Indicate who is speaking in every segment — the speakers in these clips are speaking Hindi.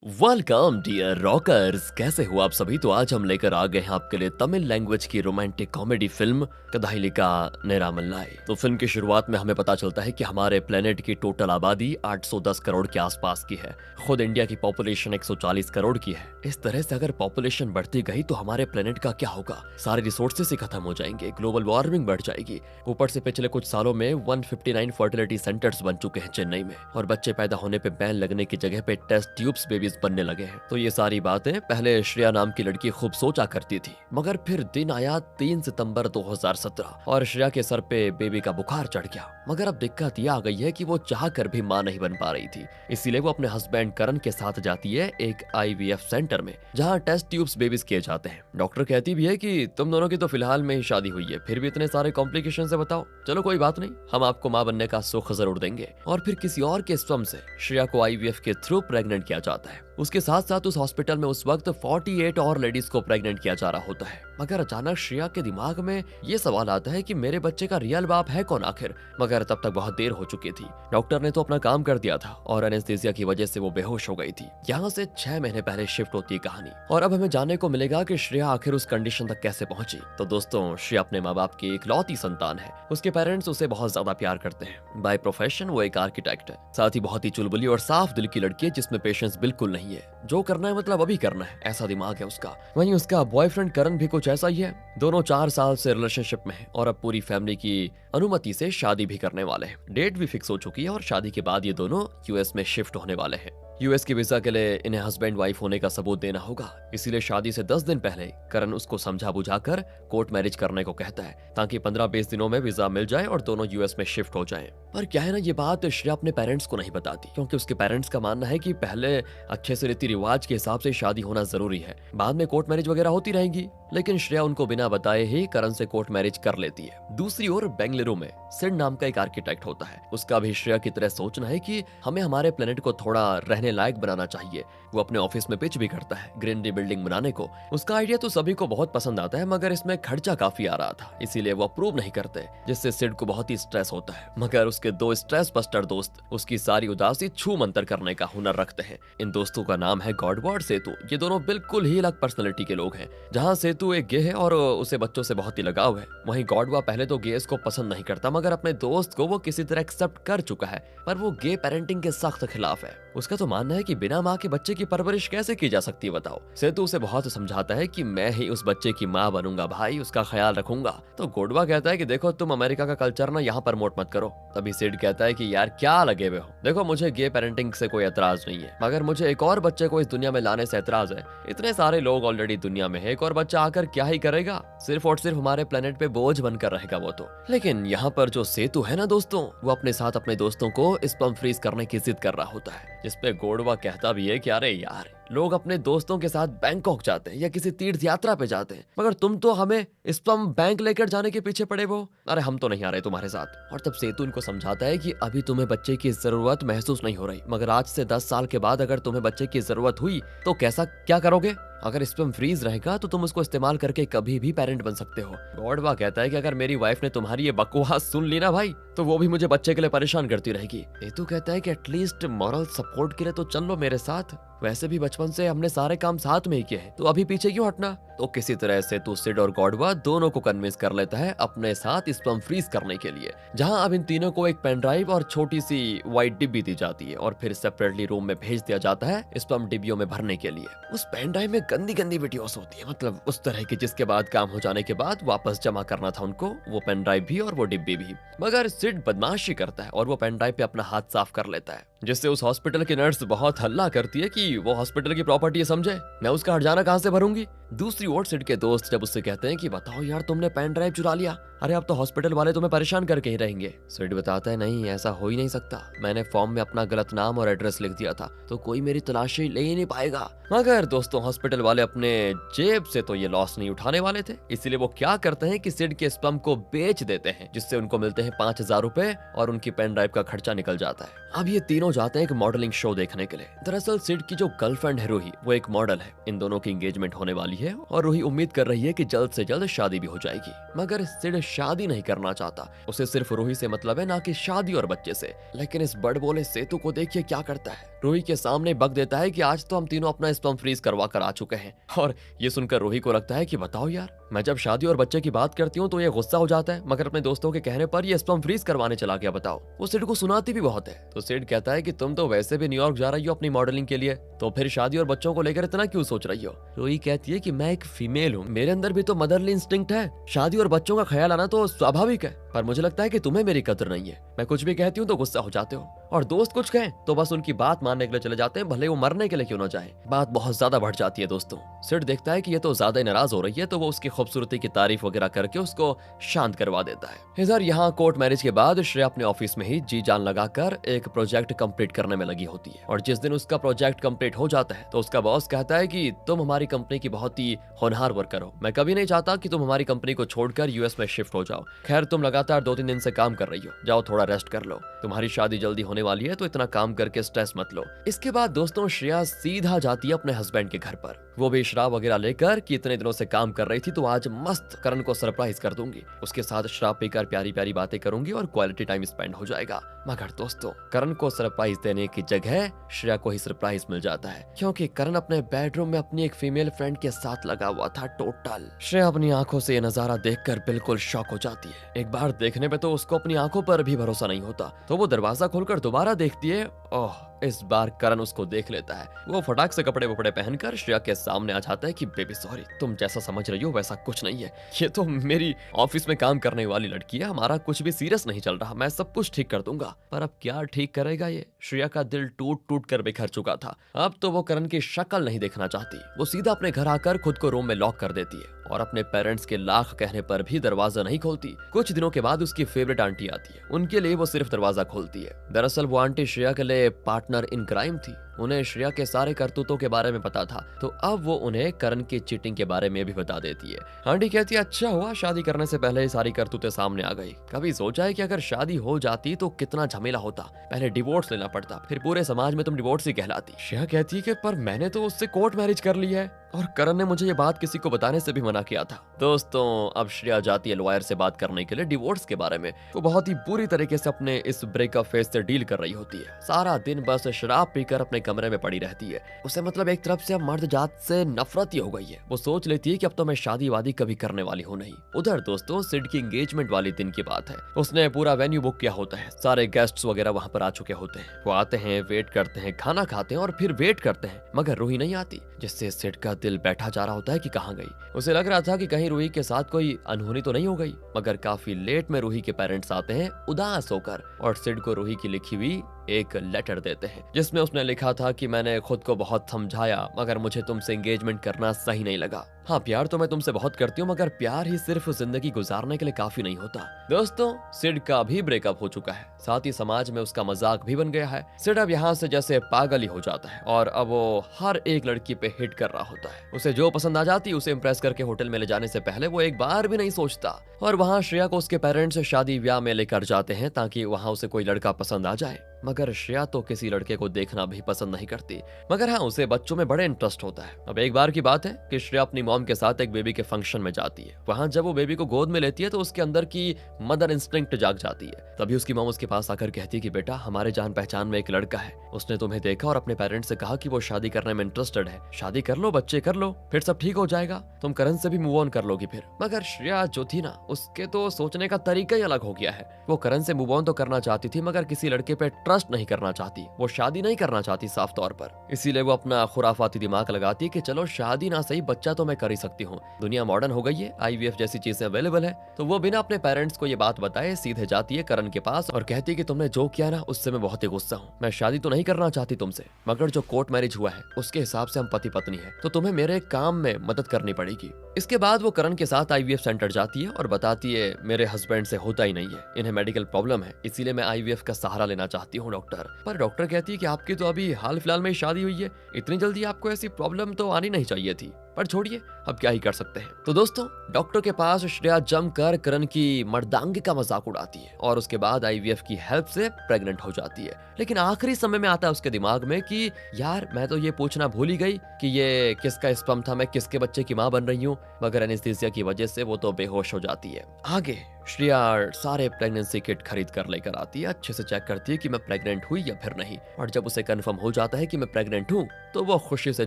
Speaker 1: वेलकम डियर रॉकर्स, कैसे हो आप सभी। तो आज हम लेकर आ गए हैं आपके लिए तमिल लैंग्वेज की रोमांटिक कॉमेडी फिल्म कदाइलिका नेरामल्लाई। तो फिल्म की शुरुआत में हमें पता चलता है कि हमारे प्लेनेट की टोटल आबादी 810 करोड़ के आसपास की है। खुद इंडिया की पॉपुलेशन 140 करोड़ की है। इस तरह से अगर पॉपुलेशन बढ़ती गई तो हमारे प्लेनेट का क्या होगा। सारे रिसोर्सेस ही खत्म हो जाएंगे, ग्लोबल वार्मिंग बढ़ जाएगी। ऊपर से पिछले कुछ सालों में 159 फर्टिलिटी सेंटर्स बन चुके हैं चेन्नई में, और बच्चे पैदा होने पे बैन लगने की जगह पे टेस्ट ट्यूब्स बेबीज बनने लगे हैं। तो ये सारी बातें पहले श्रेया नाम की लड़की खूब सोचा करती थी, मगर फिर दिन आया 3 सितंबर 2017 और श्रेया के सर पे बेबी का बुखार चढ़ गया। मगर अब दिक्कत ये आ गई है कि वो चाह कर भी मां नहीं बन पा रही थी। इसीलिए वो अपने हस्बैंड करण के साथ जाती है एक आईवीएफ सेंटर में, जहां टेस्ट ट्यूब्स बेबीज किए जाते हैं। डॉक्टर कहती भी है कि तुम दोनों की तो फिलहाल में ही शादी हुई है, फिर भी इतने सारे कॉम्प्लिकेशन से बताओ। चलो कोई बात नहीं, हम आपको मां बनने का सुख जरूर देंगे। और फिर किसी और के स्पर्म से श्रेया को आईवीएफ के थ्रू प्रेग्नेंट किया जाता है। उसके साथ साथ उस हॉस्पिटल में उस वक्त 48 और लेडीज को प्रेग्नेंट किया जा रहा होता है। मगर अचानक श्रेया के दिमाग में ये सवाल आता है कि मेरे बच्चे का रियल बाप है कौन आखिर। मगर तब तक बहुत देर हो चुकी थी। डॉक्टर ने तो अपना काम कर दिया था और एनेस्थीसिया की वजह से वो बेहोश हो गई थी। यहाँ से 6 महीने पहले शिफ्ट होती है कहानी, और अब हमें जानने को मिलेगा कि श्रेया आखिर उस कंडीशन तक कैसे पहुंची। तो दोस्तों, श्रेया अपने माँ बाप की इकलौती संतान है। उसके पेरेंट्स उसे बहुत ज्यादा प्यार करते हैं। बाय प्रोफेशन वो एक आर्किटेक्ट है, साथ ही बहुत ही चुलबुली और साफ दिल की लड़की है जिसमें पेशेंस बिल्कुल नहीं है। जो करना है मतलब अभी करना है, ऐसा दिमाग है उसका। वहीं उसका बॉयफ्रेंड करण भी कुछ ऐसा ही है। दोनों 4 साल से रिलेशनशिप में हैं और अब पूरी फैमिली की अनुमति से शादी भी करने वाले हैं। डेट भी फिक्स हो चुकी है और शादी के बाद ये दोनों यूएस में शिफ्ट होने वाले हैं। यूएस की वीजा के लिए इन्हें हस्बैंड वाइफ होने का सबूत देना होगा। इसीलिए शादी से 10 दिन पहले करण उसको समझा बुझाकर कोर्ट मैरिज करने को कहता है, ताकि 15-20 दिनों में वीजा मिल जाए और दोनों यूएस में शिफ्ट हो जाएं। पर क्या है ना, ये बात श्रेया अपने पेरेंट्स को नहीं बताती, क्योंकि उसके पेरेंट्स का मानना है कि पहले अच्छे से रीति रिवाज के हिसाब से शादी होना जरूरी है, बाद में कोर्ट मैरिज वगैरह होती रहेंगी। लेकिन श्रेया उनको बिना बताए ही करण से कोर्ट मैरिज कर लेती है। दूसरी ओर बेंगलुरु में सिड नाम का एक आर्किटेक्ट होता है। उसका भी श्रेया की तरह सोचना है कि हमें हमारे प्लेनेट को थोड़ा रहने लायक बनाना चाहिए। वो अपने ऑफिस में पिच भी करता है ग्रीनरी बिल्डिंग बनाने को। उसका आइडिया तो सभी को बहुत पसंद आता है, मगर इसमें खर्चा काफी आ रहा था, इसीलिए वो अप्रूव नहीं करते, जिससे सिड को बहुत ही स्ट्रेस होता है। मगर उसके 2 स्ट्रेस बस्टर दोस्त उसकी सारी उदासी छू मंतर करने का हुनर रखते हैं। इन दोस्तों का नाम है गॉड और सेतु। ये दोनों बिल्कुल ही अलग पर्सनैलिटी के लोग हैं। जहाँ सेतु एक गे है और उसे बच्चों से बहुत ही लगाव है, वहीं गॉडवा पहले तो गेस को पसंद नहीं करता, मगर अपने दोस्त को वो किसी तरह एक्सेप्ट कर चुका है। पर वो गे पेरेंटिंग के सख्त खिलाफ है। उसका तो मानना है कि बिना माँ के बच्चे की परवरिश कैसे की जा सकती है बताओ। सेतु उसे बहुत समझाता है कि मैं ही उस बच्चे की माँ बनूंगा भाई, उसका ख्याल रखूंगा। तो गोडवा कहता है कि देखो, तुम अमेरिका का कल्चर ना यहाँ प्रमोट मत करो। तभी सिड कहता है कि यार क्या लगे हुए हो, देखो मुझे गे पेरेंटिंग से कोई एतराज नहीं है, मगर मुझे एक और बच्चे को इस दुनिया में लाने से एतराज है। इतने सारे लोग ऑलरेडी दुनिया में है, एक और बच्चा आकर क्या ही करेगा, सिर्फ और सिर्फ हमारे प्लेनेट पे बोझ बनकर रहेगा वो तो। लेकिन यहाँ पर जो सेतु है ना दोस्तों, वो अपने साथ अपने दोस्तों को स्पर्म फ्रीज करने की जिद कर रहा होता है, जिसपे गोडवा कहता भी है कि अरे यार, लोग अपने दोस्तों के साथ बैंकॉक जाते हैं या किसी तीर्थ यात्रा पे जाते हैं, मगर तुम तो हमें स्पर्म बैंक लेकर जाने के पीछे पड़े हो। अरे हम तो नहीं आ रहे तुम्हारे साथ। और तब सेतु इनको समझाता है कि अभी तुम्हें बच्चे की जरूरत महसूस नहीं हो रही, मगर आज से 10 साल के बाद अगर तुम्हें बच्चे की जरूरत हुई तो कैसा क्या करोगे। अगर स्पर्म फ्रीज रहेगा तो तुम उसको इस्तेमाल करके कभी भी पेरेंट बन सकते हो। गॉडवा कहता है कि अगर मेरी वाइफ ने तुम्हारी ये बकवास सुन ली ना भाई, तो वो भी मुझे बच्चे के लिए परेशान करती रहेगी। सेतु कहता है कि एटलीस्ट मॉरल सपोर्ट के लिए तो चल लो मेरे साथ, वैसे भी बचपन से हमने सारे काम साथ में ही किए हैं, तो अभी पीछे क्यों हटना। तो किसी तरह से तो सिड और गॉडवा दोनों को कन्विंस कर लेता है अपने साथ स्पर्म फ्रीज करने के लिए, जहां अब इन तीनों को एक पेन ड्राइव और छोटी सी व्हाइट डिब्बी दी जाती है और फिर सेपरेटली रूम में भेज दिया जाता है स्पर्म डिब्बियों में भरने के लिए। उस पेन ड्राइव में गंदी गंदी वीडियोस होती है, मतलब उस तरह की जिसके बाद काम हो जाने के बाद वापस जमा करना था उनको, वो पेन ड्राइव भी और वो डिब्बी भी। मगर सिड बदमाशी करता है और वो पेन ड्राइव पे अपना हाथ साफ कर लेता है, जिससे उस हॉस्पिटल की नर्स बहुत हल्ला करती है कि वो हॉस्पिटल की प्रॉपर्टी है समझे, मैं उसका हर्जाना कहां से भरूंगी। दूसरी ओर सिड के दोस्त जब उससे कहते हैं कि बताओ यार, तुमने पेन ड्राइव चुरा लिया, अरे अब तो हॉस्पिटल वाले तुम्हें परेशान करके ही रहेंगे। सिड बताता है नहीं, ऐसा हो ही नहीं सकता, मैंने फॉर्म में अपना गलत नाम और एड्रेस लिख दिया था, तो कोई मेरी तलाशी ले ही नहीं पाएगा। मगर दोस्तों, हॉस्पिटल वाले अपने जेब से तो ये लॉस नहीं उठाने वाले थे, इसीलिए वो क्या करते हैं कि सिड के स्पर्म को बेच देते हैं, जिससे उनको मिलते हैं 5000 रुपए और उनकी पेन ड्राइव का खर्चा निकल जाता है। अब ये तीनों जाते हैं एक मॉडलिंग शो देखने के लिए। दरअसल सिड की जो गर्लफ्रेंड है रूही, वो एक मॉडल है। इन दोनों की एंगेजमेंट होने वाली है है और रूही उम्मीद कर रही है कि जल्द से जल्द शादी भी हो जाएगी। मगर सिड शादी नहीं करना चाहता, उसे सिर्फ रूही से मतलब है, ना कि शादी और बच्चे से। लेकिन इस बड़बोले सेतु को देखिए क्या करता है, रूही के सामने बक देता है कि आज तो हम तीनों अपना स्पर्म फ्रीज करवा कर आ चुके हैं। और ये सुनकर रूही को लगता है कि बताओ यार, मैं जब शादी और बच्चे की बात करती हूँ तो ये गुस्सा हो जाता है, मगर अपने दोस्तों के कहने पर ये स्पर्म फ्रीज करवाने चला गया। बताओ, वो सिड को सुनाती भी बहुत है। तो सिड कहता है कि तुम तो वैसे भी न्यूयॉर्क जा रही हो अपनी मॉडलिंग के लिए, तो फिर शादी और बच्चों को लेकर इतना क्यों सोच रही हो। रूही कहती है कि मैं एक फीमेल हूँ, मेरे अंदर भी तो मदरली इंस्टिंक्ट है, शादी और बच्चों का ख्याल आना तो स्वाभाविक है। पर मुझे लगता है कि तुम्हें मेरी कदर नहीं है, मैं कुछ भी कहती हूँ तो गुस्सा हो जाते हो, और दोस्त कुछ कहें तो बस उनकी बात मानने के लिए चले जाते हैं, भले वो मरने के लिए क्यों ना जाए। बात बहुत ज्यादा बढ़ जाती है दोस्तों। सिड देखता है कि ये तो ज्यादा नाराज हो रही है, तो वो उसकी खूबसूरती की तारीफ वगैरह करके उसको शांत करवा देता है। इधर यहाँ कोर्ट मैरिज के बाद श्रेया अपने ऑफिस में ही जी जान लगाकर एक प्रोजेक्ट कंप्लीट करने में लगी होती है। और जिस दिन उसका प्रोजेक्ट कंप्लीट हो जाता है तो उसका बॉस कहता है कि तुम हमारी कंपनी की बहुत ही होनहार वर्कर हो, मैं कभी नहीं चाहता कि तुम हमारी कंपनी को छोड़कर यूएस में शिफ्ट हो जाओ। खैर, तुम लगातार 2-3 दिन से काम कर रही हो, जाओ थोड़ा रेस्ट कर लो, तुम्हारी शादी जल्दी होने वाली है, तो इतना काम करके स्ट्रेस मत लो। इसके बाद दोस्तों श्रेया सीधा जाती है अपने हस्बैंड के घर पर, वो भी शराब वगैरह लेकर कि इतने दिनों से काम कर रही थी तो आज मस्त करण को सरप्राइज कर दूंगी, उसके साथ शराब पीकर प्यारी प्यारी बातें करूंगी और क्वालिटी टाइम स्पेंड हो जाएगा। मगर दोस्तों, करण को सरप्राइज देने की जगह श्रेया को ही सरप्राइज मिल जाता है, क्योंकि करण अपने बेडरूम में अपनी एक फीमेल फ्रेंड के साथ लगा हुआ था टोटल। श्रेया अपनी आंखों से ये नजारा देखकर बिल्कुल शॉक हो जाती है। एक बार देखने पे तो उसको अपनी आंखों पर भी भरोसा नहीं होता, तो वो दरवाजा खोलकर दोबारा देखती है। ओह, इस बार करण उसको देख लेता है। वो फटाक से कपड़े वपड़े पहनकर श्रेया के सामने आ जाता है कि बेबी सॉरी, तुम जैसा समझ रही हो वैसा कुछ नहीं है, ये तो मेरी ऑफिस में काम करने वाली लड़की है, हमारा कुछ भी सीरियस नहीं चल रहा, मैं सब कुछ ठीक कर दूंगा। पर अब क्या ठीक करेगा ये? श्रेया का दिल टूट टूट कर बिखर चुका था। अब तो वो करण की शक्ल नहीं देखना चाहती, वो सीधा अपने घर आकर खुद को रूम में लॉक कर देती है और अपने पेरेंट्स के लाख कहने पर भी दरवाजा नहीं खोलती। कुछ दिनों के बाद उसकी फेवरेट आंटी आती है, उनके लिए वो सिर्फ दरवाजा खोलती है। दरअसल वो आंटी श्रेया के लिए पार्टनर इन क्राइम थी, उन्हें श्रेया के सारे करतूतों के बारे में पता था, तो अब वो उन्हें करण की चीटिंग के बारे में भी बता देती है। आंटी कहती है अच्छा हुआ शादी करने से पहले सारी करतूतें सामने आ गई, कभी सोचा है कि अगर शादी हो जाती तो कितना झमेला होता, पहले डिवोर्स लेना पड़ता, फिर पूरे समाज में तुम डिवोर्स ही कहलाती। श्रेया कहती है कि पर मैंने तो उससे कोर्ट मैरिज कर ली है और करण ने मुझे ये बात किसी को बताने से भी मना किया था। दोस्तों, अब श्रेया जाती है लॉयर से बात करने के लिए डिवोर्स के बारे में। वो बहुत ही बुरी तरीके से अपने इस ब्रेकअप फेज से डील कर रही होती है, सारा दिन बस शराब पीकर अपने कमरे में पड़ी रहती है। उसे मतलब एक तरफ से अब मर्द जात से नफरत ही हो गई है, वो सोच लेती है कि अब तो मैं शादी वादी कभी करने वाली हूँ नहीं। उधर दोस्तों सिड की एंगेजमेंट वाली दिन की बात है, उसने पूरा वेन्यू बुक किया होता है, सारे गेस्ट्स वगैरह वहां पर आ चुके होते हैं। वो आते हैं, वेट करते हैं, खाना खाते हैं और फिर वेट करते हैं, मगर रूही नहीं आती, जिससे सिड का दिल बैठा जा रहा होता है कि कहाँ गई। उसे लग रहा था कि कहीं रूही के साथ कोई अनहोनी तो नहीं हो गई, मगर काफी लेट में रूही के पेरेंट्स आते हैं उदास होकर और सिड को रूही की लिखी हुई एक लेटर देते हैं, जिसमें उसने लिखा था कि मैंने खुद को बहुत समझाया मगर मुझे तुमसे एंगेजमेंट करना सही नहीं लगा। हाँ, प्यार तो मैं तुमसे बहुत करती हूँ, मगर प्यार ही सिर्फ जिंदगी गुजारने के लिए काफी नहीं होता। दोस्तों, सिड का भी ब्रेकअप हो चुका है, साथ ही समाज में उसका मजाक भी बन गया है। सिड अब यहाँ से जैसे पागल ही हो जाता है और अब वो हर एक लड़की पे हिट कर रहा होता है। उसे जो पसंद आ जाती उसे इम्प्रेस करके होटल में ले जाने से पहले वो एक बार भी नहीं सोचता, और वहाँ श्रेया को उसके पेरेंट्स शादी ब्याह में लेकर जाते हैं ताकि वहाँ उसे कोई लड़का पसंद आ जाए। मगर श्रेया तो किसी लड़के को देखना भी पसंद नहीं करती, मगर हाँ उसे बच्चों में बड़े इंटरेस्ट होता है। अब एक बार की बात है कि श्रेया अपनी मॉम के साथ एक बेबी के फंक्शन में जाती है। वहाँ जब वो बेबी को गोद में लेती है तो उसके अंदर की मदर इंस्टिंक्ट जाग जाती है। तभी उसकी मॉम उसके पास आकर कहती है कि बेटा, हमारे जान पहचान में एक लड़का है, उसने तुम्हें देखा और अपने पेरेंट्स से कहा कि वो शादी करने में इंटरेस्टेड है, शादी कर लो, बच्चे कर लो, फिर सब ठीक हो जाएगा, तुम करण से भी मूव ऑन कर लोगी फिर। मगर श्रेया जो थी ना, उसके तो सोचने का तरीका ही अलग हो गया है। वो करण से मूव ऑन तो करना चाहती थी, मगर किसी लड़के पे ट्रस्ट नहीं करना चाहती, वो शादी नहीं करना चाहती साफ तौर पर। इसीलिए वो अपना खुराफाती दिमाग लगाती है कि चलो शादी ना सही, बच्चा तो मैं कर ही सकती हूँ, दुनिया मॉडर्न हो गई है, आईवीएफ जैसी चीजें अवेलेबल है। तो वो बिना अपने पेरेंट्स को ये बात बताए सीधे जाती है करण के पास और कहती है कि तुमने जो किया ना उससे मैं बहुत ही गुस्सा हूँ, मैं शादी तो नहीं करना चाहती तुमसे, मगर जो कोर्ट मैरिज हुआ है उसके हिसाब से हम पति पत्नी है, तो तुम्हें मेरे काम में मदद करनी पड़ेगी। इसके बाद वो करण के साथ आईवीएफ सेंटर जाती है और बताती है मेरे हस्बैंड से होता ही नहीं है, इन्हें मेडिकल प्रॉब्लम है, इसीलिए मैं आईवीएफ का सहारा लेना चाहती हूँ डॉक्टर। पर डॉक्टर कहती है कि आपकी तो अभी हाल फिलहाल में शादी हुई है, इतनी जल्दी आपको ऐसी प्रॉब्लम तो आनी नहीं चाहिए थी। पर छोड़िए, अब क्या ही कर सकते हैं। तो दोस्तों, डॉक्टर के पास श्रेया जमकर करण की मर्दांगी का मजाक उड़ाती है और उसके बाद आईवीएफ की हेल्प से प्रेग्नेंट हो जाती है। लेकिन आखिरी समय में आता है उसके दिमाग में कि यार मैं तो ये पूछना भूल ही गई कि ये किसका स्पर्म था, मैं किसके बच्चे की मां बन रही हूँ। मगर एनेस्थीसिया की वजह से वो तो बेहोश हो जाती है। आगे श्रेया सारे प्रेगनेंसी किट खरीद कर लेकर आती है, अच्छे से चेक करती है कि मैं प्रेग्नेंट हुई या फिर नहीं। और जब उसे कंफर्म हो जाता है कि मैं प्रेग्नेंट हूँ तो वो खुशी से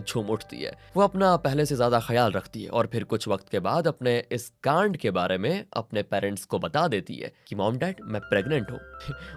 Speaker 1: झूम उठती है। वो अपना पहले से ज्यादा ख्याल रखती है और फिर कुछ वक्त के बाद अपने इस कांड के बारे में अपने पेरेंट्स को बता देती है कि मॉम डैड मैं प्रेग्नेंट हूँ।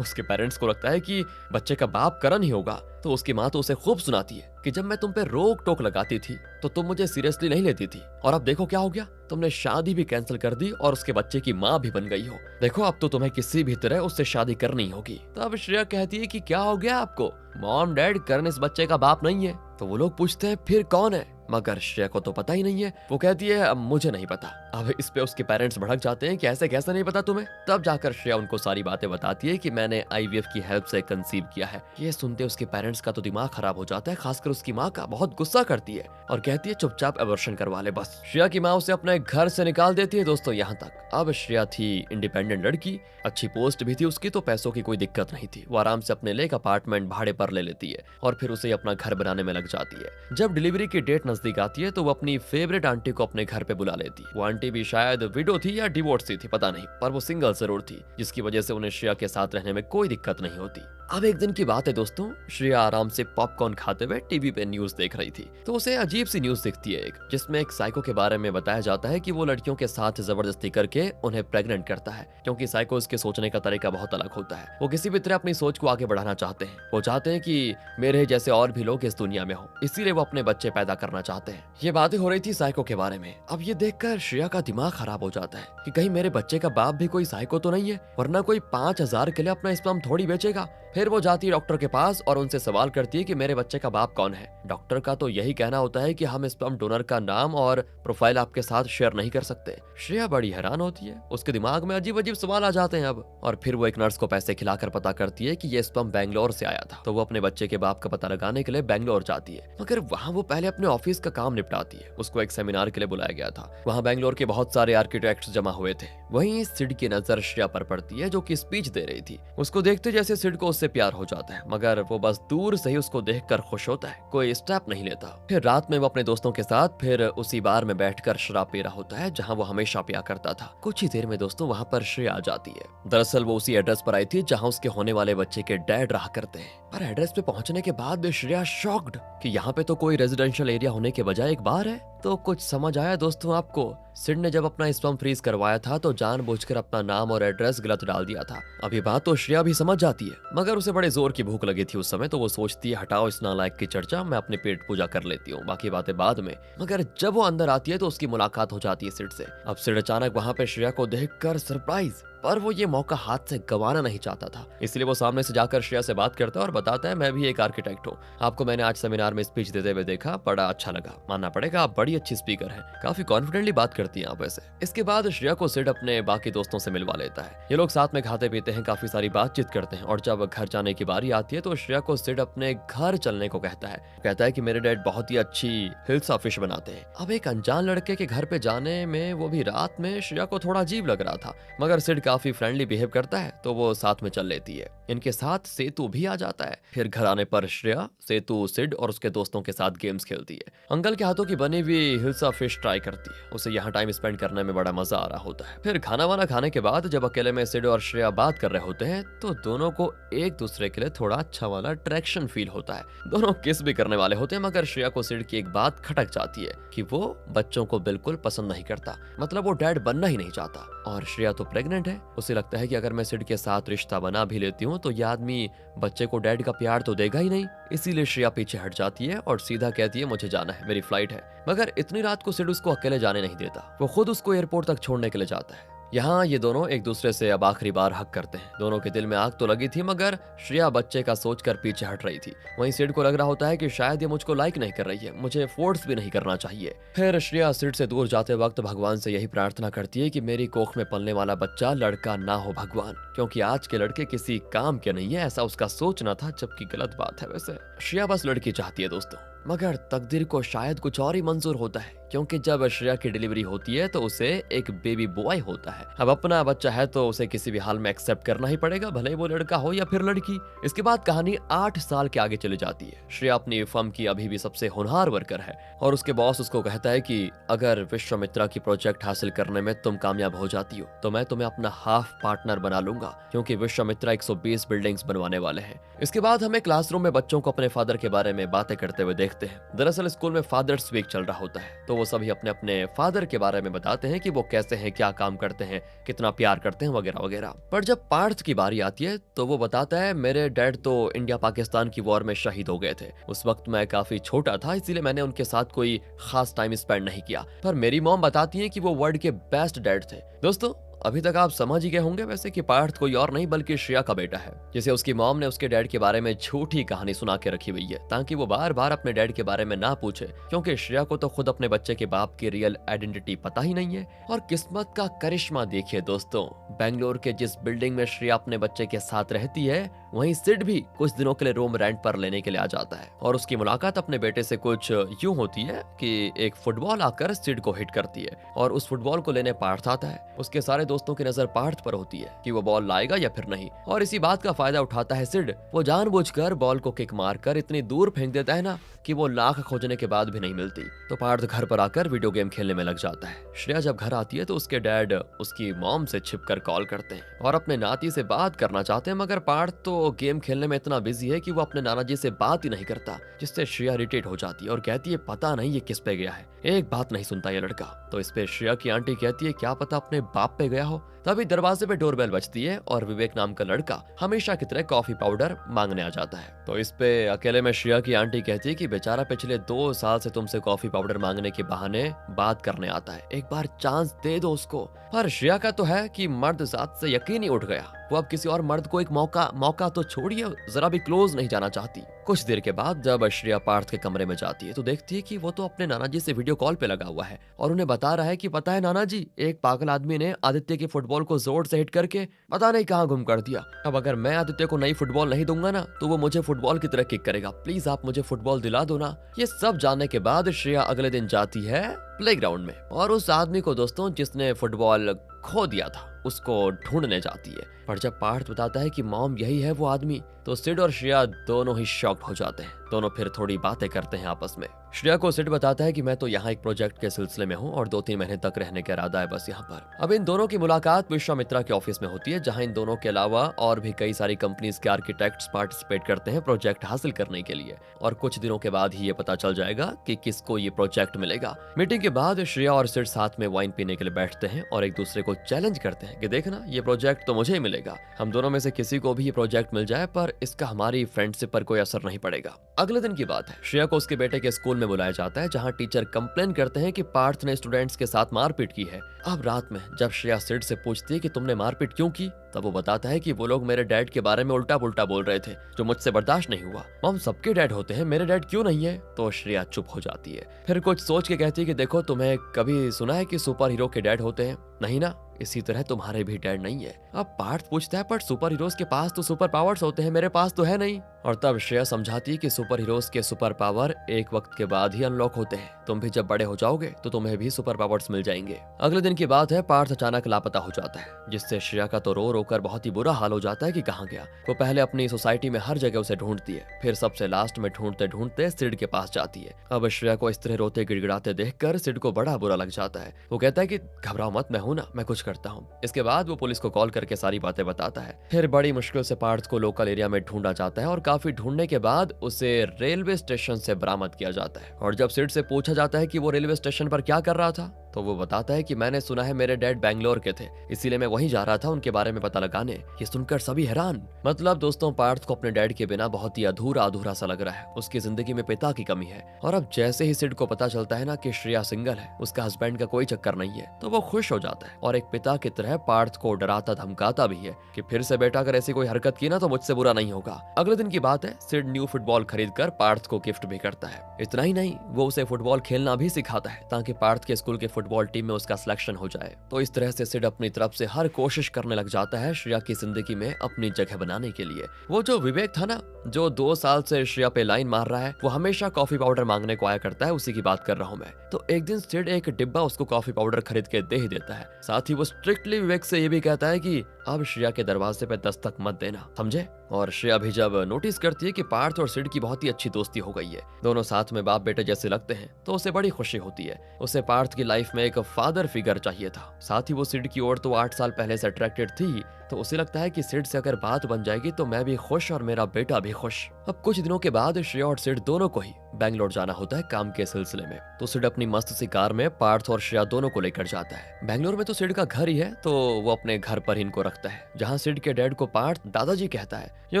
Speaker 1: उसके पेरेंट्स को लगता है कि बच्चे का बाप करण ही होगा, तो उसकी माँ तो उसे खूब सुनाती है कि जब मैं तुम पे रोक टोक लगाती थी तो तुम मुझे सीरियसली नहीं लेती थी, और अब देखो क्या हो गया, तुमने शादी भी कैंसिल कर दी और उसके बच्चे की माँ भी बन गई हो। देखो अब तो तुम्हें किसी भी तरह उससे शादी करनी होगी। तब श्रेया कहती है कि क्या हो गया आपको, मॉम डैड करण इस बच्चे का बाप नहीं है। तो वो लोग पूछते हैं फिर कौन है, मगर श्रेया को तो पता ही नहीं है। वो कहती है अब मुझे नहीं पता। अब इस पे उसके पेरेंट्स भड़क जाते हैं कि ऐसे कैसे नहीं पता तुम्हें। तब जाकर श्रेया उनको सारी बातें बताती है कि मैंने आईवीएफ की हेल्प से कंसीव किया है। ये सुनते उसके पेरेंट्स का तो दिमाग खराब हो जाता है, खासकर उसकी माँ का। बहुत गुस्सा करती है और कहती है चुपचाप एबॉर्शन करवा ले बस। श्रेया की माँ उसे अपने घर से निकाल देती है। दोस्तों यहाँ तक अब श्रेया थी इंडिपेंडेंट लड़की, अच्छी पोस्ट भी थी उसकी, तो पैसों की कोई दिक्कत नहीं थी। वो आराम से अपने लिए एक अपार्टमेंट भाड़े पर ले लेती है और फिर उसे अपना घर बनाने में लग जाती है। जब डिलीवरी की डेट नजदीक आती है तो वो अपनी फेवरेट आंटी को अपने घर पे बुला लेती है। वो आंटी भी शायद विडो थी या डिवोर्सी थी, पता नहीं, पर वो सिंगल जरूर थी, जिसकी वजह से उन्हें श्रेया के साथ रहने में कोई दिक्कत नहीं होती। अब एक दिन की बात है दोस्तों, श्रेया आराम से पॉपकॉर्न खाते हुए टीवी पे न्यूज देख रही थी, तो उसे अजीब सी न्यूज दिखती है एक, जिसमें एक साइको के बारे में बताया जाता है कि वो लड़कियों के साथ जबरदस्ती करके उन्हें प्रेग्नेंट करता है, क्योंकि साइकोस के सोचने का तरीका बहुत अलग होता है। वो किसी भी तरह अपनी सोच को आगे बढ़ाना चाहते हैं। वो चाहते हैं कि मेरे जैसे और भी लोग इस दुनिया में हो, इसीलिए वो अपने बच्चे पैदा करना चाहते हैं। ये बातें हो रही थी साइको के बारे में। अब ये देखकर श्रेया का दिमाग खराब हो जाता है कि कहीं मेरे बच्चे का बाप भी कोई साइको तो नहीं है, वरना कोई 5,000 के लिए अपना स्पर्म थोड़ी बेचेगा। फिर वो जाती है डॉक्टर के पास और उनसे सवाल करती है कि मेरे बच्चे का बाप कौन है। डॉक्टर का तो यही कहना होता है कि हम स्पर्म डोनर का नाम और प्रोफाइल आपके साथ शेयर नहीं कर सकते। श्रेया बड़ी हैरान होती है, उसके दिमाग में अजीब अजीब सवाल आ जाते हैं अब। और फिर वो एक नर्स को पैसे खिलाकर पता करती है कि ये स्पर्म बैंगलोर से आया था, तो वो अपने बच्चे के बाप का पता लगाने के लिए बैंगलोर जाती है। मगर वहाँ वो पहले अपने ऑफिस का काम निपटाती है। उसको एक सेमिनार के लिए बुलाया गया था। वहाँ बैंगलोर के बहुत सारे आर्किटेक्ट्स जमा हुए थे। वहीं सिड की नजर श्रेया पर पड़ती है, जो कि स्पीच दे रही थी। उसको देखते जैसे सिड को उससे प्यार हो जाता है, मगर वो बस दूर से ही उसको देखकर खुश होता है, कोई स्टेप नहीं लेता। फिर रात में वो अपने दोस्तों के साथ फिर उसी बार में बैठकर शराब पी रहा होता है जहां वो हमेशा पिया करता था। कुछ ही देर में दोस्तों वहां पर श्रेया आ जाती है। दरअसल वो उसी एड्रेस पर आई थी जहां उसके होने वाले बच्चे के डैड रहा करते हैं। पर एड्रेस पे पहुंचने के बाद श्रेया शॉक्ड कि यहाँ पे तो कोई रेजिडेंशियल एरिया होने के बजाय एक बार है। तो कुछ समझ आया दोस्तों आपको? सिड ने जब अपना स्पर्म फ्रीज करवाया था तो जानबूझकर अपना नाम और एड्रेस गलत डाल दिया था। अब ये बात तो श्रेया भी समझ जाती है, मगर उसे बड़े जोर की भूख लगी थी उस समय, तो वो सोचती है हटाओ इस नालायक की चर्चा, मैं अपने पेट पूजा कर लेती हूँ, बाकी बातें बाद में। मगर जब वो अंदर आती है तो उसकी मुलाकात हो जाती है सिड से। अब सिड अचानक वहाँ पे श्रेया को देखकर सरप्राइज, पर वो ये मौका हाथ से गंवाना नहीं चाहता था, इसलिए वो सामने से जाकर श्रेया से बात करता है और बताता है मैं भी एक आर्किटेक्ट हूँ, आपको मैंने आज सेमिनार में स्पीच देते हुए देखा, बड़ा अच्छा लगा, मानना पड़ेगा आप बड़ी अच्छी स्पीकर हैं, काफी कॉन्फिडेंटली बात करती हैं आप ऐसे। इसके बाद श्रेया को सिड अपने बाकी दोस्तों से मिलवा लेता है। ये लोग साथ में खाते पीते हैं, काफी सारी बातचीत करते हैं, और जब घर जाने की बारी आती है तो श्रेया को सिड अपने घर चलने को कहता है कि मेरे डैड बहुत ही अच्छी हिल्सा फिश बनाते हैं। अब एक अनजान लड़के के घर पे जाने में, वो भी रात में, श्रेया को थोड़ा अजीब लग रहा था, मगर सिड काफी फ्रेंडली बिहेव करता है तो वो साथ में चल लेती है। इनके साथ सेतु भी आ जाता है। फिर घर आने पर श्रेया, सेतु, सिड और उसके दोस्तों के साथ गेम्स खेलती है। अंकल के हाथों की बनी हुई हिल्सा फिश ट्राई करती है, उसे यहाँ टाइम स्पेंड करने में बड़ा मजा आ रहा होता है। फिर खाना वाना खाने के बाद जब अकेले में सिड और श्रेया बात कर रहे होते हैं तो दोनों को एक दूसरे के लिए थोड़ा अच्छा वाला अट्रैक्शन फील होता है। दोनों किस भी करने वाले होते हैं, मगर श्रेया को सिड की एक बात खटक जाती है कि वो बच्चों को बिल्कुल पसंद नहीं करता, मतलब वो डैड बनना ही नहीं चाहता। और श्रेया तो प्रेग्नेंट है, उसे लगता है कि अगर मैं सिड के साथ रिश्ता बना भी लेती हूँ तो ये आदमी बच्चे को डैड का प्यार तो देगा ही नहीं। इसीलिए श्रेया पीछे हट जाती है और सीधा कहती है मुझे जाना है, मेरी फ्लाइट है। मगर इतनी रात को सिड उसको अकेले जाने नहीं देता, वो खुद उसको एयरपोर्ट तक छोड़ने के लिए जाता है। यहाँ ये दोनों एक दूसरे से अब आखिरी बार हक करते हैं। दोनों के दिल में आग तो लगी थी, मगर श्रेया बच्चे का सोचकर पीछे हट रही थी। वहीं सिड को लग रहा होता है कि शायद ये मुझको लाइक नहीं कर रही है, मुझे फोर्स भी नहीं करना चाहिए। फिर श्रेया सिड से दूर जाते वक्त भगवान से यही प्रार्थना करती है कि मेरी कोख में पलने वाला बच्चा लड़का ना हो भगवान, क्योंकि आज के लड़के किसी काम के नहीं है, ऐसा उसका सोचना था, जबकि गलत बात है। वैसे श्रेया बस लड़की चाहती है दोस्तों, मगर तकदीर को शायद कुछ और ही मंजूर होता है। क्योंकि जब श्रेया की डिलीवरी होती है तो उसे एक बेबी बॉय होता है। अब अपना बच्चा है तो उसे किसी भी हाल में एक्सेप्ट करना ही पड़ेगा, भले ही वो लड़का हो या फिर लड़की। इसके बाद कहानी 8 साल के आगे चली जाती है। श्रेया अपनी फर्म की अभी भी सबसे होनहार वर्कर है और उसके बॉस उसको कहता है कि अगर विश्वामित्रा की प्रोजेक्ट हासिल करने में तुम कामयाब हो जाती हो तो मैं तुम्हें अपना हाफ पार्टनर बना लूंगा, क्योंकि विश्वामित्रा 120 बिल्डिंग्स बनवाने वाले हैं। इसके बाद हमें क्लासरूम में बच्चों को अपने फादर के बारे में बातें करते हुए देखते हैं। दरअसल स्कूल में फादर्स वीक चल रहा होता है, तो वो सभी अपने अपने फादर के बारे में बताते हैं कि वो कैसे हैं, क्या काम करते हैं, कितना प्यार करते हैं, वगैरह वगैरह। पर जब पार्थ की बारी आती है तो वो बताता है, मेरे डैड तो इंडिया पाकिस्तान की वॉर में शहीद हो गए थे। उस वक्त मैं काफी छोटा था, इसीलिए मैंने उनके साथ कोई खास टाइम स्पेंड नहीं किया। पर मेरी मॉम बताती है कि वो वर्ल्ड के बेस्ट डैड थे। दोस्तों, अभी तक आप समझ ही गए होंगे वैसे कि पार्थ कोई और नहीं बल्कि श्रेया का बेटा है, जिसे उसकी मॉम ने उसके डैड के बारे में झूठी कहानी सुना के रखी हुई है, ताकि वो बार बार अपने डैड के बारे में ना पूछे, क्योंकि श्रेया को तो खुद अपने बच्चे के बाप की रियल आइडेंटिटी पता ही नहीं है। और किस्मत का करिश्मा देखिए दोस्तों, बेंगलोर के जिस बिल्डिंग में श्रेया अपने बच्चे के साथ रहती है, वहीं सिड भी कुछ दिनों के लिए रूम रेंट पर लेने के लिए आ जाता है। और उसकी मुलाकात अपने बेटे से कुछ यूं होती है कि एक फुटबॉल आकर सिड को हिट करती है और उस फुटबॉल को लेने पार्थ आता है। उसके सारे दोस्तों की नजर पार्थ पर होती है कि वो बॉल लाएगा या फिर नहीं, और इसी बात का फायदा उठाता है सिड। वो जानबूझकर बॉल को किक मारकर इतनी दूर फेंक देता है ना कि वो लाख खोजने के बाद भी नहीं मिलती। तो पार्थ घर पर आकर वीडियो गेम खेलने में लग जाता है। श्रेया जब घर आती है तो उसके डैड उसकी मॉम से छिपकर कॉल करते हैं और अपने नाती से बात करना चाहते हैं, मगर पार्थ तो गेम खेलने में इतना बिजी है कि वो अपने नाना जी से बात ही नहीं करता, जिससे श्रेया इरिटेट हो जाती है और कहती है, पता नहीं ये किस पे गया है, एक बात नहीं सुनता ये लड़का। तो इस पे श्रेया की आंटी कहती है, क्या पता अपने बाप पे गया हो। तभी दरवाजे पे डोरबेल बजती है और विवेक नाम का लड़का हमेशा की तरह कॉफी पाउडर मांगने आ जाता है। तो इस पे अकेले में श्रेया की आंटी कहती है कि बेचारा पिछले 2 साल से तुमसे कॉफी पाउडर मांगने के बहाने बात करने आता है, एक बार चांस दे दो उसको। पर श्रेया का तो है कि मर्द जात से यकीन ही उठ गया, वो अब किसी और मर्द को एक मौका तो छोड़िए, जरा भी क्लोज नहीं जाना चाहती। कुछ देर के बाद जब श्रेया पार्थ के कमरे में जाती है तो देखती है कि वो तो अपने नाना जी से वीडियो कॉल पे लगा हुआ है और उन्हें बता रहा है कि पता है नाना जी, एक पागल आदमी ने आदित्य की फुटबॉल को जोर से हिट करके पता नहीं कहाँ गुम कर दिया। अब अगर मैं आदित्य को नई फुटबॉल नहीं दूंगा ना तो वो मुझे फुटबॉल की तरह किक करेगा, प्लीज आप मुझे फुटबॉल दिला दो ना। ये सब जानने के बाद श्रेया अगले दिन जाती है प्लेग्राउंड में और उस आदमी को दोस्तों जिसने फुटबॉल खो दिया था उसको ढूंढने जाती है। पर जब पार्थ बताता है कि मॉम यही है वो आदमी, तो सिड और श्रेया दोनों ही शॉक्ड हो जाते हैं। दोनों फिर थोड़ी बातें करते हैं आपस में। श्रेया को सिड बताता है कि मैं तो यहाँ एक प्रोजेक्ट के सिलसिले में हूँ और 2-3 महीने तक रहने का इरादा है बस यहाँ पर। अब इन दोनों की मुलाकात विश्वामित्रा के ऑफिस में होती है, जहाँ इन दोनों के अलावा और भी कई सारी कंपनीज के आर्किटेक्ट्स पार्टिसिपेट करते हैं प्रोजेक्ट हासिल करने के लिए। और कुछ दिनों के बाद ही ये पता चल जाएगा कि किसको ये प्रोजेक्ट मिलेगा। मीटिंग के बाद श्रेया और सिड साथ में वाइन पीने के लिए बैठते हैं और एक दूसरे को चैलेंज करते हैं कि देखना ये प्रोजेक्ट तो मुझे ही मिलेगा, हम दोनों में से किसी को भी ये प्रोजेक्ट मिल जाए पर इसका हमारी फ्रेंडशिप पर कोई असर नहीं पड़ेगा। अगले दिन की बात है, श्रेया को उसके बेटे के स्कूल में बुलाया जाता है, जहां टीचर कंप्लेन करते हैं कि पार्थ ने स्टूडेंट्स के साथ मारपीट की है। अब रात में जब श्रेया सिड से पूछती है कि तुमने मारपीट क्यों की, तब वो बताता है कि वो लोग मेरे डैड के बारे में उल्टा पुल्टा बोल रहे थे जो मुझसे बर्दाश्त नहीं हुआ। मॉम, सबके डैड होते हैं, मेरे डैड क्यों नहीं है? तो श्रेया चुप हो जाती है, फिर कुछ सोच के कहती है कि देखो, तुम्हें कभी सुना है कि सुपर हीरो के डैड होते हैं? नहीं ना, इसी तरह तुम्हारे भी डैड नहीं है। अब पार्थ पूछता है, पर सुपर हीरोज के पास तो सुपर पावर्स होते हैं, मेरे पास तो है नहीं। और तब श्रेया समझाती है कि सुपर हीरोज के सुपर पावर एक वक्त के बाद ही अनलॉक होते हैं, तुम भी जब बड़े हो जाओगे तो तुम्हें भी सुपर पावर्स मिल जाएंगे। अगले दिन की बात है, पार्थ अचानक लापता हो जाता है, जिससे श्रेया का तो रो रो कर बहुत ही बुरा हाल हो जाता है कि कहाँ गया। वो पहले अपनी सोसाइटी में हर जगह उसे ढूंढती है, फिर सबसे लास्ट में ढूंढते ढूंढते सिड के पास जाती है। अब श्रेया को इस तरह रोते गिड़गिड़ाते देखकर सिड को बड़ा बुरा लग जाता है। वो कहता है कि घबराओ मत, मैं हूं ना, मैं कुछ करता हूँ। इसके बाद वो पुलिस को कॉल करके सारी बातें बताता है। फिर बड़ी मुश्किल से पार्थ को लोकल एरिया में ढूंढा जाता है और काफी ढूंढने के बाद उसे रेलवे स्टेशन से बरामद किया जाता है। और जब सिड से पूछा जाता है कि वो रेलवे स्टेशन पर क्या कर रहा था, तो वो बताता है कि मैंने सुना है मेरे डैड बैंगलोर के थे, इसीलिए मैं वहीं जा रहा था उनके बारे में पता लगाने। ये सुनकर सभी हैरान। मतलब दोस्तों, पार्थ को अपने डैड के बिना बहुत ही अधूरा अधूरा सा लग रहा है, उसकी जिंदगी में पिता की कमी है। और अब जैसे ही सिड को पता चलता है ना कि श्रेया सिंगल है, उसका हस्बैंड का कोई चक्कर नहीं है, तो वो खुश हो जाता है और एक पिता की तरह पार्थ को डराता धमकाता भी है कि फिर से बेटा अगर ऐसी कोई हरकत की ना तो मुझसे बुरा नहीं होगा। अगले दिन की बात है, सिड न्यू फुटबॉल खरीद कर पार्थ को गिफ्ट भी करता है। इतना ही नहीं, वो उसे फुटबॉल खेलना भी सिखाता है ताकि पार्थ के स्कूल के फुटबॉल टीम में उसका सिलेक्शन हो जाए। तो इस तरह से सिड अपनी तरफ से हर कोशिश करने लग जाता है श्रेया की जिंदगी में अपनी जगह बनाने के लिए। वो जो विवेक था ना, जो 2 साल से श्रेया पे लाइन मार रहा है, वो हमेशा कॉफी पाउडर मांगने को आया करता है, उसी की बात कर रहा हूँ मैं। तो एक दिन सिड एक डिब्बा उसको कॉफी पाउडर खरीद के दे ही देता है। साथ ही वो स्ट्रिक्टली विवेक से ये भी कहता है कि अब श्रेया के दरवाजे पे दस्तक मत देना, समझे। और श्रेया भी जब नोटिस करती है कि पार्थ और सिड की बहुत ही अच्छी दोस्ती हो गई है, दोनों साथ में बाप बेटे जैसे लगते हैं, तो उसे बड़ी खुशी होती है। उसे पार्थ की लाइफ में एक फादर फिगर चाहिए था। साथ ही वो सिड की ओर तो 8 साल पहले से अट्रैक्टेड थी, तो उसे लगता है कि सिड से अगर बात बन जाएगी तो मैं भी खुश और मेरा बेटा भी खुश। अब कुछ दिनों के बाद श्रेया और सिड दोनों को ही बैंगलोर जाना होता है काम के सिलसिले में। तो सिड अपनी मस्त सी कार में पार्थ और श्रेया दोनों को लेकर जाता है। बैंगलोर में तो सिड का घर ही है, तो वो अपने घर पर ही इनको रखता है, जहाँ सिड के डैड को पार्थ दादाजी कहता है। ये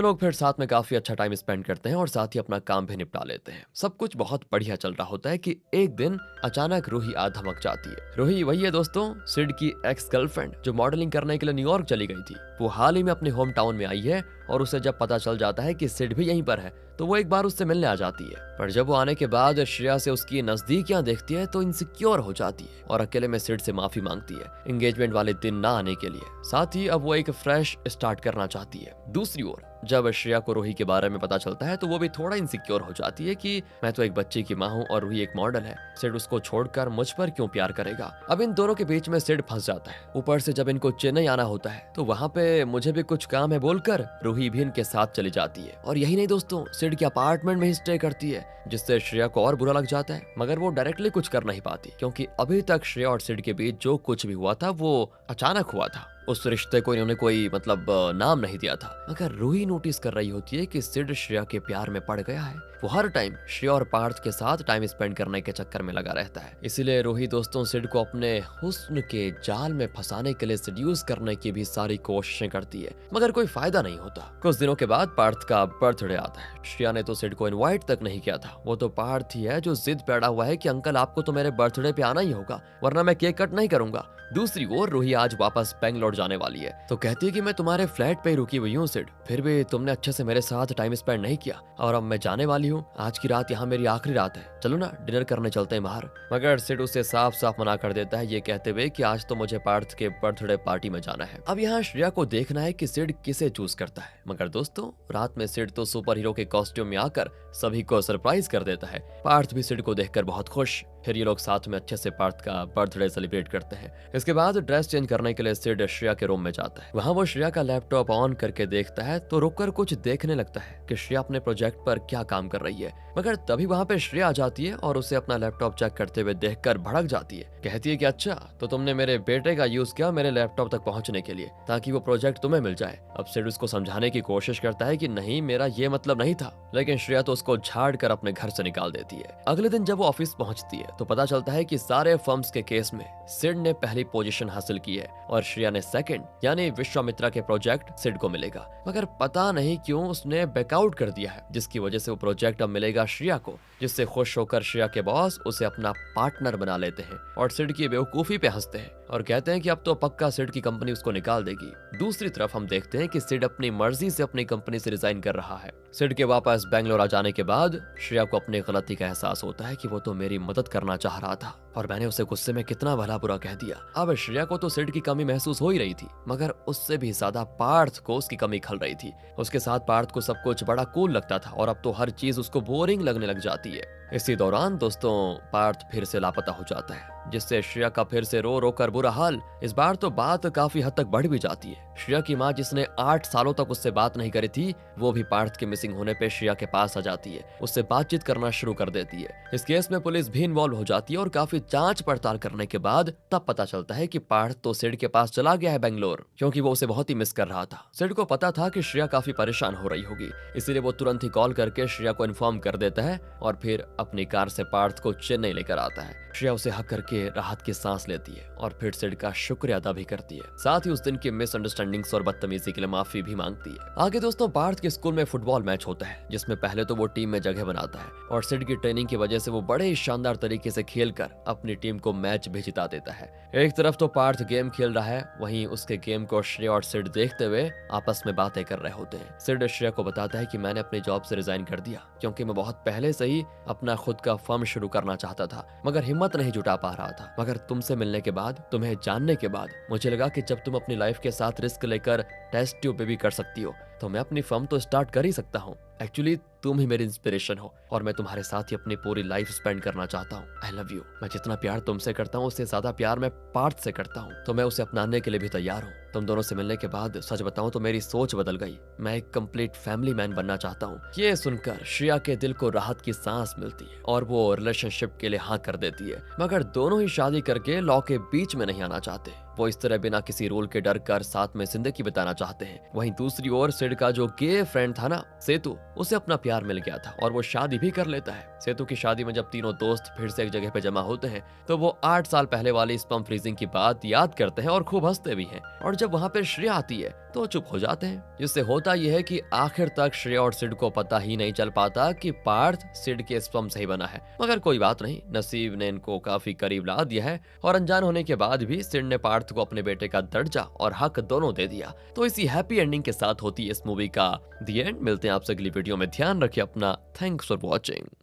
Speaker 1: लोग फिर साथ में काफी अच्छा टाइम स्पेंड करते हैं और साथ ही अपना काम भी निपटा लेते हैं। सब कुछ बहुत बढ़िया चल रहा होता है कि एक दिन अचानक रूही आ धमक जाती है। रूही वही है दोस्तों, सिड की एक्स गर्लफ्रेंड, जो मॉडलिंग करने के लिए न्यूयॉर्क चली गई थी। वो हाल ही में अपने होम टाउन में आई है और उसे जब पता चल जाता है कि सिड भी यहीं पर है, तो वो एक बार उससे मिलने आ जाती है। पर जब वो आने के बाद श्रेया से उसकी नजदीकियां देखती है तो इनसिक्योर हो जाती है और अकेले में सिड से माफी मांगती है एंगेजमेंट वाले दिन ना आने के लिए। साथ ही अब वो एक फ्रेश स्टार्ट करना चाहती है। दूसरी ओर जब श्रेया को रूही के बारे में पता चलता है तो वो भी थोड़ा इनसिक्योर हो जाती है कि मैं तो एक बच्चे की माँ हूँ और रूही एक मॉडल है, सिड उसको छोड़कर मुझ पर क्यों प्यार करेगा। अब इन दोनों के बीच में सिड फंस जाता है। ऊपर से जब इनको चेन्नई आना होता है तो वहाँ पे मुझे भी कुछ काम है बोलकर रूही भी इनके साथ चली जाती है। और यही नहीं दोस्तों, सिड के अपार्टमेंट में ही स्टे करती है, जिससे श्रेया को और बुरा लग जाता है। मगर वो डायरेक्टली कुछ कर नहीं पाती, क्योंकि अभी तक श्रेया और सिड के बीच जो कुछ भी हुआ था वो अचानक हुआ था। उस रिश्ते को इन्होंने कोई नाम नहीं दिया था। मगर रूही नोटिस कर रही होती है कि सिड श्रेया के प्यार में पड़ गया है। वो हर टाइम श्रेया और पार्थ के साथ टाइम स्पेंड करने के चक्कर में लगा रहता है। इसीलिए रूही दोस्तों सिड को अपने हुस्न के जाल में फंसाने के लिए सेड्यूस करने की भी सारी कोशिशें करती है, मगर कोई फायदा नहीं होता। कुछ दिनों के बाद पार्थ का बर्थडे आता है। श्रेया ने तो सिड को इनवाइट तक नहीं किया था। वो तो पार्थ ही है जो जिद पैदा हुआ है कि अंकल आपको तो मेरे बर्थडे पे आना ही होगा, वरना मैं केक कट नहीं करूंगा। दूसरी ओर रूही आज वापस बैंगलोर जाने वाली है, तो कहती है कि मैं तुम्हारे फ्लैट पे ही रुकी हुई हूँ सिड, फिर भी तुमने अच्छे से मेरे साथ टाइम स्पेंड नहीं किया और अब मैं जाने वाली हूँ। आज की रात यहाँ मेरी आखिरी रात है, चलो ना डिनर करने चलते हैं बाहर। मगर सिड उसे साफ साफ मना कर देता है, ये कहते हुए कि आज तो मुझे पार्थ के बर्थडे पार्टी में जाना है। अब यहाँ श्रेया को देखना है कि सिड किसे चूज करता है। मगर दोस्तों रात में सिड तो सुपर हीरो के कॉस्ट्यूम में आकर सभी को सरप्राइज कर देता है। पार्थ भी सिड को देखकर बहुत खुश। फिर ये लोग साथ में अच्छे से पार्थ का बर्थडे सेलिब्रेट करते हैं। इसके बाद ड्रेस चेंज करने के लिए सिड श्रेया के रूम में जाता है। वहाँ वो श्रेया का लैपटॉप ऑन करके देखता है तो रुककर कुछ देखने लगता है कि श्रेया अपने प्रोजेक्ट पर क्या काम कर रही है। मगर तभी वहाँ पे श्रेया आ जाती है और उसे अपना लैपटॉप चेक करते हुए देखकर भड़क जाती है। कहती है कि अच्छा तो तुमने मेरे बेटे का यूज किया मेरे लैपटॉप तक पहुंचने के लिए, ताकि वो प्रोजेक्ट तुम्हें मिल जाए। अब सिड उसको समझाने की कोशिश करता है कि नहीं मेरा ये मतलब नहीं था, लेकिन श्रेया तो उसको झाड़ कर अपने घर से निकाल देती है। अगले दिन जब वो ऑफिस पहुंचती है तो पता चलता है कि सारे फर्म्स के केस में सिड ने पहली पोजीशन हासिल की है और श्रेया ने सेकंड, यानी विश्वामित्रा के प्रोजेक्ट सिड को मिलेगा। मगर पता नहीं क्यों उसने बैकआउट कर दिया है, जिसकी वजह से वो प्रोजेक्ट अब मिलेगा श्रेया को, जिससे खुश होकर श्रेया के बॉस उसे अपना पार्टनर बना लेते हैं और सिड की बेवकूफी पे हंसते हैं और कहते हैं कि अब तो पक्का सिड की कंपनी उसको निकाल देगी। दूसरी तरफ हम देखते हैं कि सिड अपनी मर्जी से अपनी कंपनी से रिजाइन कर रहा है। सिड के वापस बैंगलोर आ जाने के बाद श्रेया को अपनी गलती का एहसास होता है कि वो तो मेरी मदद करना चाह रहा था और मैंने उसे गुस्से में कितना भला बुरा कह दिया। अब श्रेया को तो सिड की कमी महसूस हो ही रही थी, मगर उससे भी ज्यादा पार्थ को उसकी कमी खल रही थी। उसके साथ पार्थ को सब कुछ बड़ा कूल लगता था और अब तो हर चीज उसको बोरिंग लगने लग जाती है। इसी दौरान दोस्तों पार्थ फिर से लापता हो जाता है, जिससे श्रेया का फिर से रो रो कर बुरा हाल। इस बार तो बात काफी हद तक बढ़ भी जाती है। श्रेया की माँ जिसने 8 सालों तक उससे बात नहीं करी थी, वो भी पार्थ के मिसिंग होने पे श्रेया के पास आ जाती है, उससे बातचीत करना शुरू कर देती है। इस केस में पुलिस भी इन्वॉल्व हो जाती है और काफी जांच पड़ताल करने के बाद तब पता चलता है कि पार्थ तो सिड के पास चला गया है बैंगलोर, क्योंकि वो उसे बहुत ही मिस कर रहा था। सिड को पता था कि श्रेया काफी परेशान हो रही होगी, इसीलिए वो तुरंत ही कॉल करके श्रेया को इन्फॉर्म कर देता है और फिर अपनी कार से पार्थ को चेन्नई लेकर आता है। श्रेया उसे हक करके राहत की सांस लेती है और फिर सिड का शुक्रिया अदा भी करती है। साथ ही उस दिन की मिसअंडरस्टैंडिंग्स और बदतमीजी के लिए माफी भी मांगती है। आगे दोस्तों पार्थ के स्कूल में फुटबॉल मैच होता है, जिसमें पहले तो वो टीम में जगह बनाता है और सिड की ट्रेनिंग की वजह से वो बड़े ही शानदार तरीके से खेलकर अपनी टीम को मैच भी जिता देता है। एक तरफ तो पार्थ गेम खेल रहा है, वहीं उसके गेम को श्रेया और सिड देखते हुए आपस में बातें कर रहे होते हैं। सिड श्रेया को बताता है कि मैंने अपनी जॉब से रिजाइन कर दिया, क्योंकि मैं बहुत पहले से ही अपना खुद का फर्म शुरू करना चाहता था, मगर हिम्मत नहीं जुटा पा रहा रहा था, मगर तुमसे मिलने के बाद, तुम्हें जानने के बाद मुझे लगा कि जब तुम अपनी लाइफ के साथ रिस्क लेकर टेस्ट ट्यूब बेबी कर सकती हो तो मैं अपनी फर्म तो स्टार्ट कर ही सकता हूँ। एक्चुअली तुम ही मेरी इंस्पिरेशन हो और मैं तुम्हारे साथ ही अपनी पूरी लाइफ स्पेंड करना चाहता हूँ। I love you. मैं जितना प्यार तुमसे करता हूँ उससे ज्यादा प्यार मैं पार्थ से करता हूँ, तो मैं उसे अपनाने के लिए भी तैयार हूँ। तुम दोनों से मिलने के बाद सच बताऊं तो मेरी सोच बदल गई। मैं एक कंप्लीट फैमिली मैन बनना चाहता हूँ। ये सुनकर श्रेया के दिल को राहत की सांस मिलती है और वो रिलेशनशिप के लिए हाँ कर देती है, मगर दोनों ही शादी करके लॉ के बीच में नहीं आना चाहते। वो इस तरह बिना किसी रूल के डर कर साथ में जिंदगी बिताना चाहते हैं। वहीं दूसरी ओर सिड का जो गे फ्रेंड था ना सेतु, उसे अपना प्यार मिल गया था और वो शादी भी कर लेता है। सेतु की शादी में जब तीनों दोस्त फिर से एक जगह पे जमा होते हैं तो वो 8 साल पहले वाली स्पर्म फ्रीजिंग की बात याद करते हैं और खूब हंसते भी हैं। और जब वहाँ पे श्रेया आती है तो चुप हो जाते हैं, जिससे होता यह है कि आखिर तक श्रेया और सिड को पता ही नहीं चल पाता कि पार्थ सिड के स्पर्म से ही बना है। मगर कोई बात नहीं, नसीब ने इनको काफी करीब ला दिया है और अनजान होने के बाद भी सिड ने पार्थ को अपने बेटे का दर्जा और हक दोनों दे दिया। तो इसी हैप्पी एंडिंग के साथ होती है इस मूवी का दी एंड। मिलते हैं आपसे अगली वीडियो में। ध्यान रखिए अपना। Thanks for watching.